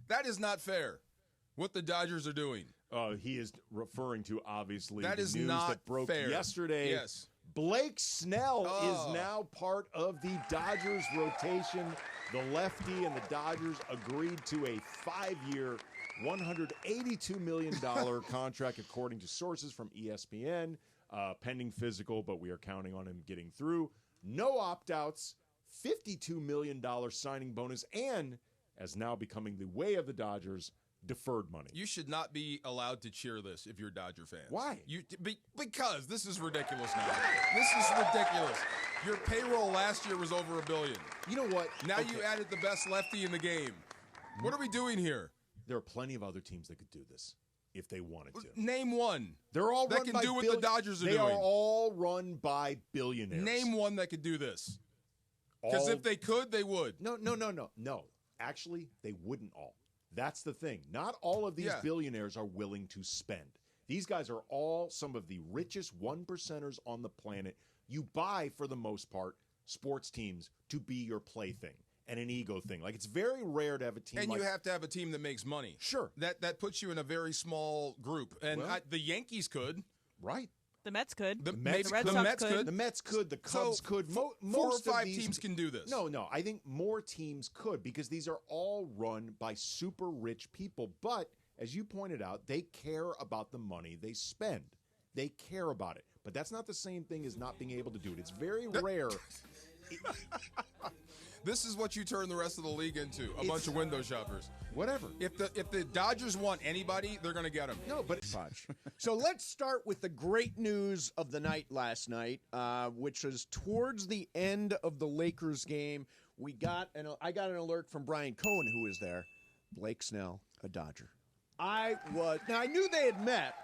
That is not fair, what the Dodgers are doing. He is referring to, obviously, that the is news not that broke fair. yesterday. Yes. Blake Snell is now part of the Dodgers rotation. The lefty and the Dodgers agreed to a 5-year, $182 million contract, according to sources from ESPN, pending physical, but we are counting on him getting through. No opt-outs, $52 million signing bonus, and, as now becoming the way of the Dodgers, deferred money. You should not be allowed to cheer this if you're a Dodger fan. Why? Because this is ridiculous now. This is ridiculous. Your payroll last year was over $1 billion. You know what? Now you added the best lefty in the game. What are we doing here? There are plenty of other teams that could do this if they wanted to. Name one. They're all that run can by do what the Dodgers are They doing. are all run by billionaires. Name one that could do this. Because if they could, they would. No. Actually, they wouldn't all. That's the thing. Not all of these billionaires are willing to spend. These guys are all some of the richest 1%ers on the planet. You buy, for the most part, sports teams to be your plaything and an ego thing. Like, it's very rare to have a team and you have to have a team that makes money. Sure. That puts you in a very small group. And the Yankees could. Right. The Mets could. The Mets could. The Mets could. The Cubs could. Four or five teams can do this. No. I think more teams could, because these are all run by super rich people. But, as you pointed out, they care about the money they spend. They care about it. But that's not the same thing as not being able to do it. It's very rare. This is what you turn the rest of the league into, a bunch of window shoppers. Whatever. If the Dodgers want anybody, they're going to get them. No, but So let's start with the great news of the night last night, which was towards the end of the Lakers game. I got an alert from Brian Cohen, who was there. Blake Snell, a Dodger. Now I knew they had met,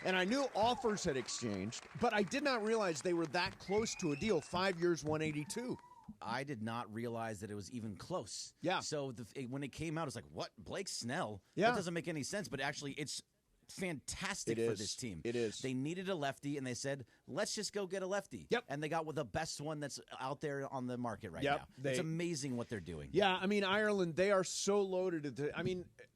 and I knew offers had exchanged, but I did not realize they were that close to a deal. 5 years, 182. I did not realize that it was even close. Yeah. So when it came out, it was like, what? Blake Snell? Yeah. That doesn't make any sense. But actually, it's fantastic for this team. It is. They needed a lefty, and they said, let's just go get a lefty. Yep. And they got the best one that's out there on the market right now. It's amazing what they're doing. Yeah, I mean, Ireland, they are so loaded.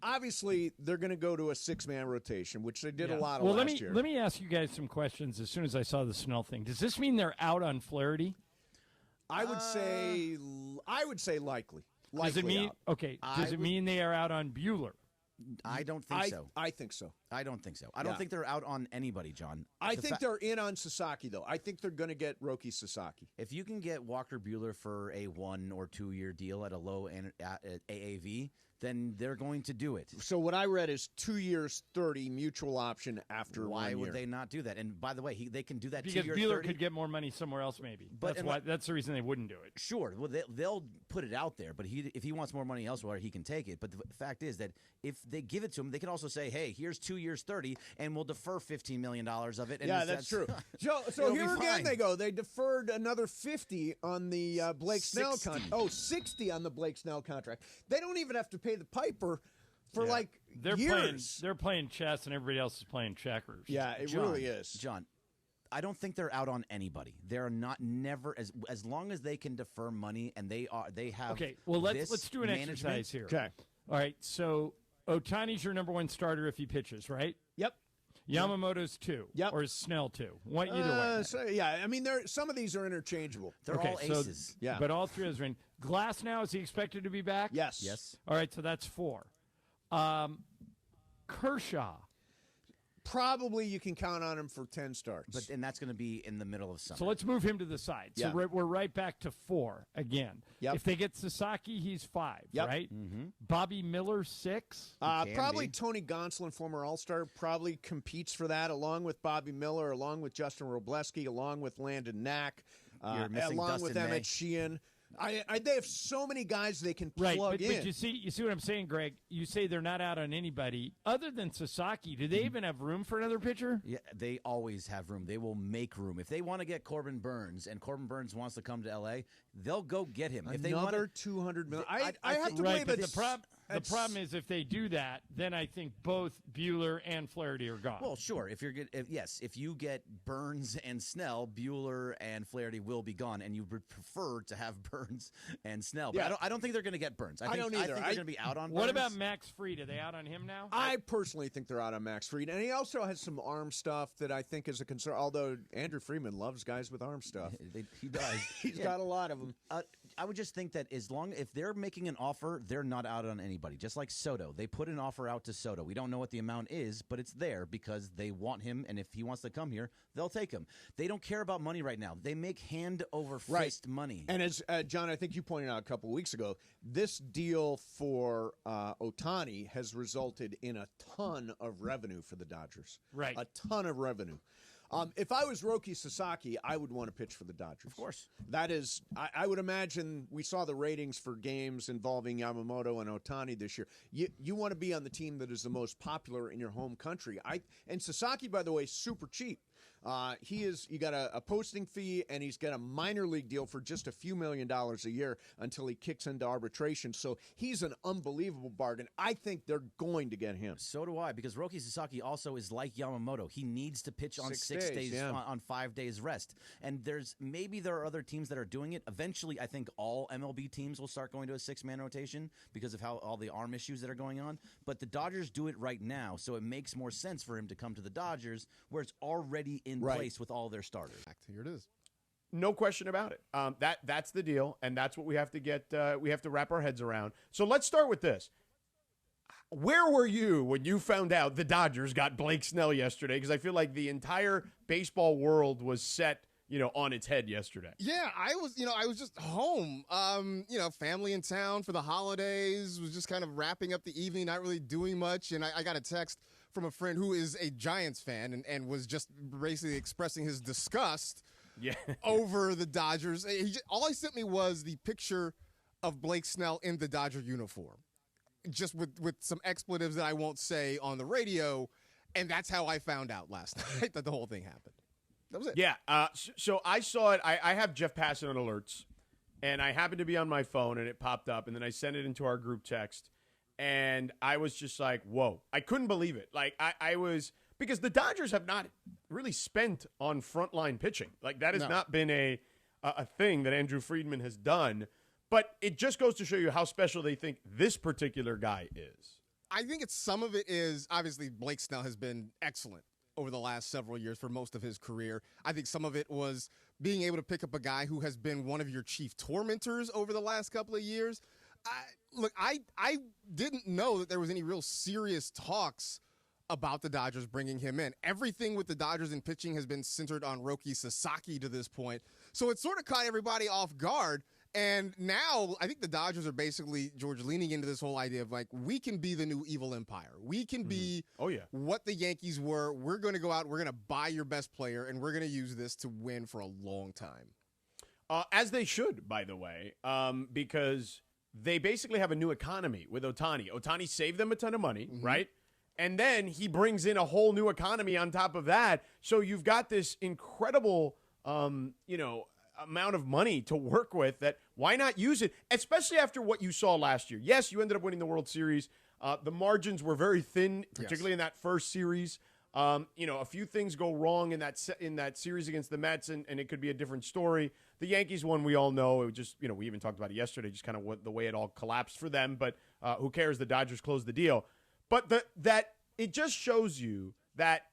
Obviously, they're going to go to a six-man rotation, which they did a lot of last year. Let me ask you guys some questions as soon as I saw the Snell thing. Does this mean they're out on Flaherty? I would say likely. Does it mean out. okay? Does it mean they are out on Bueller? I don't think so. I think so. I don't think so. I don't think they're out on anybody, John. I think they're in on Sasaki, though. I think they're going to get Roki Sasaki. If you can get Walker Bueller for a 1 or 2 year deal at a low AAV, then they're going to do it. So what I read is 2 years, 30 mutual option after 1 year. Why would they not do that? And by the way, they can do that because 2 year Bueller 30. could get more money somewhere else, maybe. But That's the reason they wouldn't do it. Sure, well they'll put it out there, but if he wants more money elsewhere, he can take it. But the fact is that if they give it to him, they can also say, "Hey, here's 2 years, 30, and we'll defer $15 million of it." And that's true. So here again they go. They deferred another 50 on the Blake Snell contract. 60 on the Blake Snell contract. They don't even have to pay the piper for years. They're playing chess, and everybody else is playing checkers. Yeah, it really is. John, I don't think they're out on anybody. They're never as long as they can defer money and they have. Okay, well let's do an exercise here. Okay, all right. So Ohtani's your number one starter if he pitches, right? Yep. Yamamoto's 2. Yep. Or is Snell 2? Either way. I mean, some of these are interchangeable. They're all aces. Yeah. But all three of those are in. Glass now, is he expected to be back? Yes. All right, so that's 4. Kershaw. Probably you can count on him for 10 starts. And that's going to be in the middle of summer. So let's move him to the side. So we're right back to 4 again. Yep. If they get Sasaki, he's 5, right? Mm-hmm. Bobby Miller, 6? Probably Tony Gonsolin, former All-Star, probably competes for that, along with Bobby Miller, along with Justin Robleski, along with Landon Knack, along Dustin with Emmett Sheehan. They have so many guys they can plug in. But you see what I'm saying, Greg? You say they're not out on anybody. Other than Sasaki, do they even have room for another pitcher? Yeah, they always have room. They will make room. If they want to get Corbin Burns, and Corbin Burns wants to come to L.A., they'll go get him. If they want $200 million. I have to believe that The problem is if they do that, then I think both Bueller and Flaherty are gone. Well, sure. If you get Burns and Snell, Bueller and Flaherty will be gone, and you would prefer to have Burns and Snell. But Yeah. I don't think they're going to get Burns. I don't either. I think they're going to be out on Burns. What about Max Fried? Are they out on him now? I personally think they're out on Max Fried, and he also has some arm stuff that I think is a concern. Although Andrew Friedman loves guys with arm stuff, He does. he's got a lot of them. I would just think that if they're making an offer, they're not out on anybody. Just like Soto, they put an offer out to Soto. We don't know what the amount is, but it's there because they want him, and if he wants to come here, they'll take him. They don't care about money right now. They make hand over fist money. And as John, I think you pointed out a couple weeks ago, this deal for Ohtani has resulted in a ton of revenue for the Dodgers. Right. A ton of revenue. If I was Roki Sasaki, I would want to pitch for the Dodgers. Of course. That is, I would imagine we saw the ratings for games involving Yamamoto and Ohtani this year. You want to be on the team that is the most popular in your home country. And Sasaki, by the way, super cheap. You got a posting fee, and he's got a minor league deal for just a few $1 million a year until he kicks into arbitration. So he's an unbelievable bargain. I think they're going to get him. So do I, because Roki Sasaki also is like Yamamoto. He needs to pitch on 6 days, yeah. on 5 days rest. And there are other teams that are doing it. Eventually, I think all MLB teams will start going to a 6-man rotation because of how all the arm issues that are going on. But the Dodgers do it right now, so it makes more sense for him to come to the Dodgers, where it's already in place with all their starters. Here it is. No question about it. That's the deal, and that's what we have to get. We have to wrap our heads around. So let's start with this. Where were you when you found out the Dodgers got Blake Snell yesterday? Because I feel like the entire baseball world was set, on its head yesterday. Yeah, I was just home. Family in town for the holidays. Was just kind of wrapping up the evening, not really doing much, and I got a text from a friend who is a Giants fan and was just basically expressing his disgust over the Dodgers. All he sent me was the picture of Blake Snell in the Dodger uniform, just with some expletives that I won't say on the radio, and that's how I found out last night that the whole thing happened. That was it. Yeah, so I saw it. I have Jeff Passan on alerts, and I happened to be on my phone, and it popped up, and then I sent it into our group text. And I was just like, whoa. I couldn't believe it. Like, I was – because the Dodgers have not really spent on frontline pitching. Like, that has not been a thing that Andrew Friedman has done. But it just goes to show you how special they think this particular guy is. I think some of it is – obviously, Blake Snell has been excellent over the last several years for most of his career. I think some of it was being able to pick up a guy who has been one of your chief tormentors over the last couple of years. I didn't know that there was any real serious talks about the Dodgers bringing him in. Everything with the Dodgers in pitching has been centered on Roki Sasaki to this point. So it sort of caught everybody off guard. And now I think the Dodgers are basically, George, leaning into this whole idea of like, we can be the new evil empire. We can be what the Yankees were. We're going to go out, we're going to buy your best player, and we're going to use this to win for a long time. As they should, by the way, because they basically have a new economy with Ohtani. Ohtani saved them a ton of money, right? And then he brings in a whole new economy on top of that. So you've got this incredible, amount of money to work with that why not use it, especially after what you saw last year. Yes, you ended up winning the World Series. The margins were very thin, particularly in that first series. A few things go wrong in that series against the Mets, and it could be a different story. The Yankees one, we all know. It was just, we even talked about it yesterday, just kind of the way it all collapsed for them. But who cares? The Dodgers closed the deal. But that it just shows you that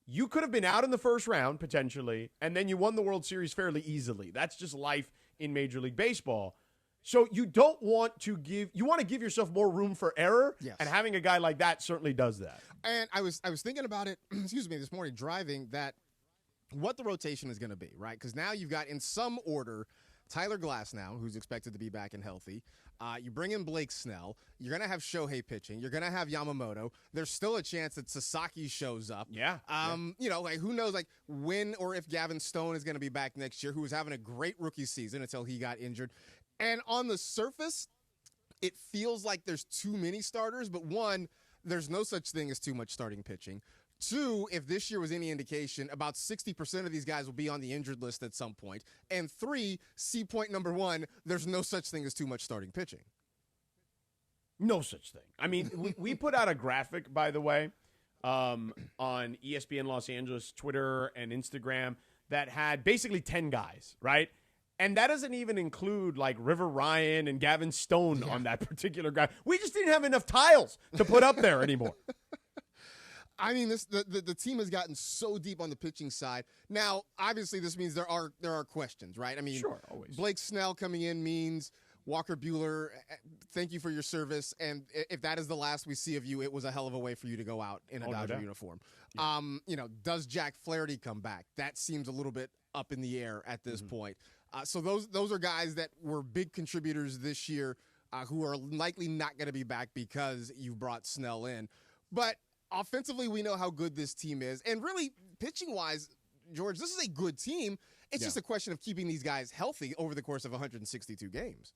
you could have been out in the first round, potentially, and then you won the World Series fairly easily. That's just life in Major League Baseball. So you don't want to you want to give yourself more room for error, and having a guy like that certainly does that. And I was thinking about it, this morning driving, that what the rotation is going to be, right? Because now you've got, in some order, Tyler Glasnow, who's expected to be back and healthy. You bring in Blake Snell. You're going to have Shohei pitching. You're going to have Yamamoto. There's still a chance that Sasaki shows up. Who knows, when or if Gavin Stone is going to be back next year, who was having a great rookie season until he got injured. And on the surface, it feels like there's too many starters. But one, there's no such thing as too much starting pitching. Two, if this year was any indication, about 60% of these guys will be on the injured list at some point. And three, point number one, there's no such thing as too much starting pitching. No such thing. I mean, we put out a graphic, by the way, on ESPN Los Angeles, Twitter, and Instagram that had basically 10 guys, right? And that doesn't even include like River Ryan and Gavin Stone on that particular guy. We just didn't have enough tiles to put up there anymore. I mean, the team has gotten so deep on the pitching side. Now, obviously, this means there are questions, right? I mean, sure, always. Blake Snell coming in means Walker Buehler, thank you for your service. And if that is the last we see of you, it was a hell of a way for you to go out in a Dodger uniform. Yeah. Does Jack Flaherty come back? That seems a little bit up in the air at this point. So those are guys that were big contributors this year who are likely not going to be back because you brought Snell in. But offensively, we know how good this team is. And really, pitching-wise, George, this is a good team. It's just a question of keeping these guys healthy over the course of 162 games.